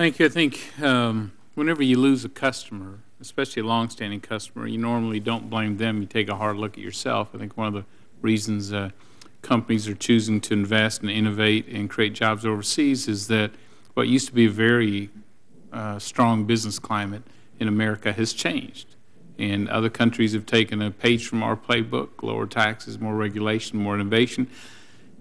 Thank you. I think whenever you lose a customer, especially a long-standing customer, you normally don't blame them. You take a hard look at yourself. I think one of the reasons companies are choosing to invest and innovate and create jobs overseas is that what used to be a very strong business climate in America has changed. And other countries have taken a page from our playbook: lower taxes, more regulation, more innovation,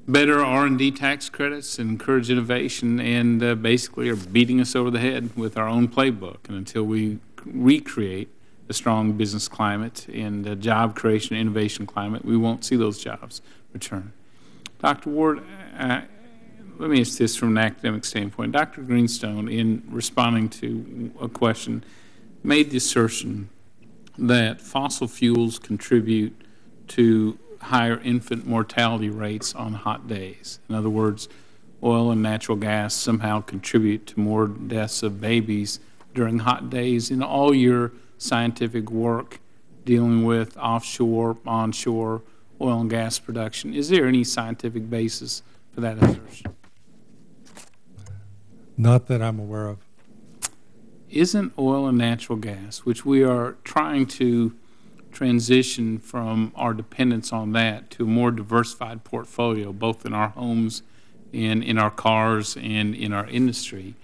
better R&D tax credits, and encourage innovation, and basically are beating us over the head with our own playbook. And until we recreate a strong business climate and a job creation and innovation climate, we won't see those jobs return. Dr. Ward, let me ask this from an academic standpoint. Dr. Greenstone, in responding to a question, made the assertion that fossil fuels contribute to higher infant mortality rates on hot days. In other words, oil and natural gas somehow contribute to more deaths of babies during hot days. In all your scientific work dealing with offshore, onshore oil and gas production, is there any scientific basis for that assertion? Not that I'm aware of. Isn't oil and natural gas, which we are trying to transition from our dependence on that to a more diversified portfolio, both in our homes and in our cars and in our industry,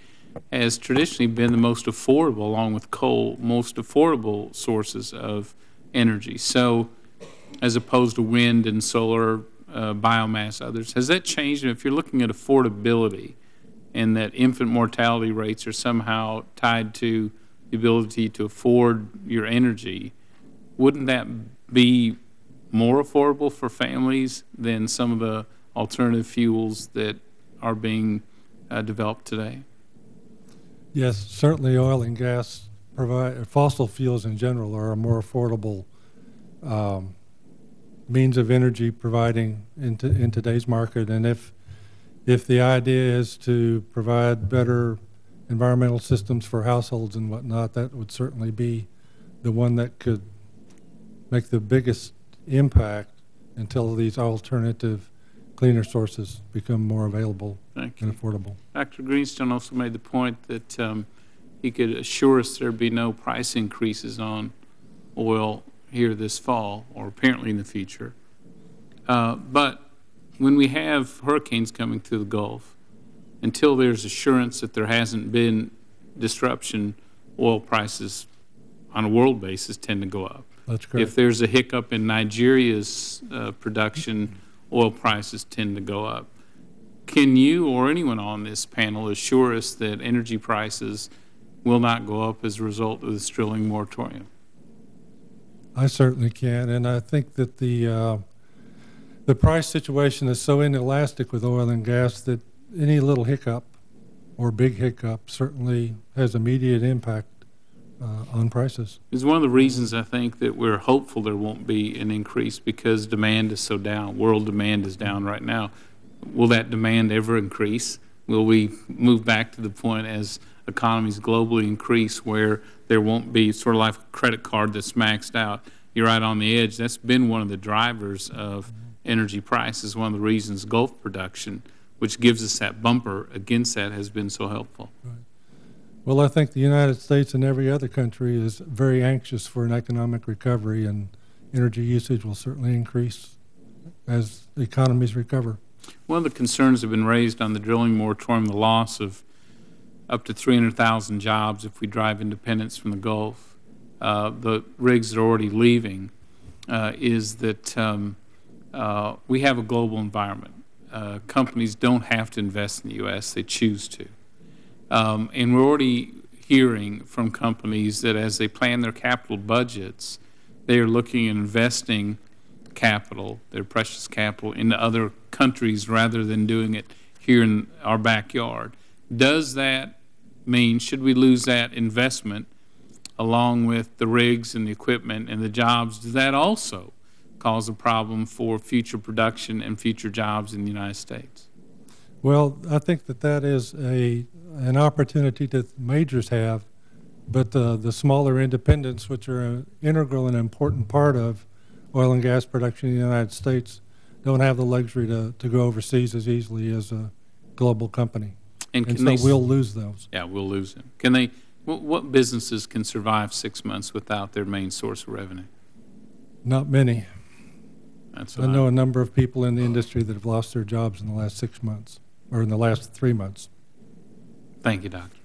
has traditionally been the most affordable, along with coal, most affordable sources of energy. So as opposed to wind and solar, biomass, others, has that changed? And if you're looking at affordability and that infant mortality rates are somehow tied to the ability to afford your energy, wouldn't that be more affordable for families than some of the alternative fuels that are being developed today? Yes, certainly oil and gas fossil fuels in general are a more affordable means of energy providing in today's market. And if the idea is to provide better environmental systems for households and whatnot, that would certainly be the one that could make the biggest impact until these alternative, cleaner sources become more available and affordable. Dr. Greenstone also made the point that he could assure us there would be no price increases on oil here this fall, or apparently in the future. But when we have hurricanes coming through the Gulf, until there's assurance that there hasn't been disruption, oil prices on a world basis tend to go up. That's correct. If there's a hiccup in Nigeria's production, oil prices tend to go up. Can you or anyone on this panel assure us that energy prices will not go up as a result of this drilling moratorium? I certainly can, and I think that the price situation is so inelastic with oil and gas that any little hiccup or big hiccup certainly has immediate impact on prices. It's one of the reasons I think that we're hopeful there won't be an increase, because demand is so down. World demand is down right now. Will that demand ever increase? Will we move back to the point as economies globally increase where there won't be sort of like a credit card that's maxed out? You're right on the edge. That's been one of the drivers of energy prices, one of the reasons Gulf production, which gives us that bumper against that, has been so helpful. Right. Well, I think the United States and every other country is very anxious for an economic recovery, and energy usage will certainly increase as the economies recover. One of the concerns that have been raised on the drilling moratorium, the loss of up to 300,000 jobs if we drive independence from the Gulf, the rigs that are already leaving, is that we have a global environment. Companies don't have to invest in the U.S., they choose to. And we're already hearing from companies that as they plan their capital budgets, they are looking at investing capital, their precious capital, into other countries rather than doing it here in our backyard. Does that mean, should we lose that investment along with the rigs and the equipment and the jobs, does that also cause a problem for future production and future jobs in the United States? Well, I think that is an opportunity that majors have, but the smaller independents, which are an integral and important part of oil and gas production in the United States, don't have the luxury to go overseas as easily as a global company. And And can so they, we'll lose those. yeah, we'll lose them. Can they, what businesses can survive 6 months without their main source of revenue? Not many. That's I what know a number of people in the industry that have lost their jobs in the last 6 months, or in the last 3 months. Thank you, Doctor.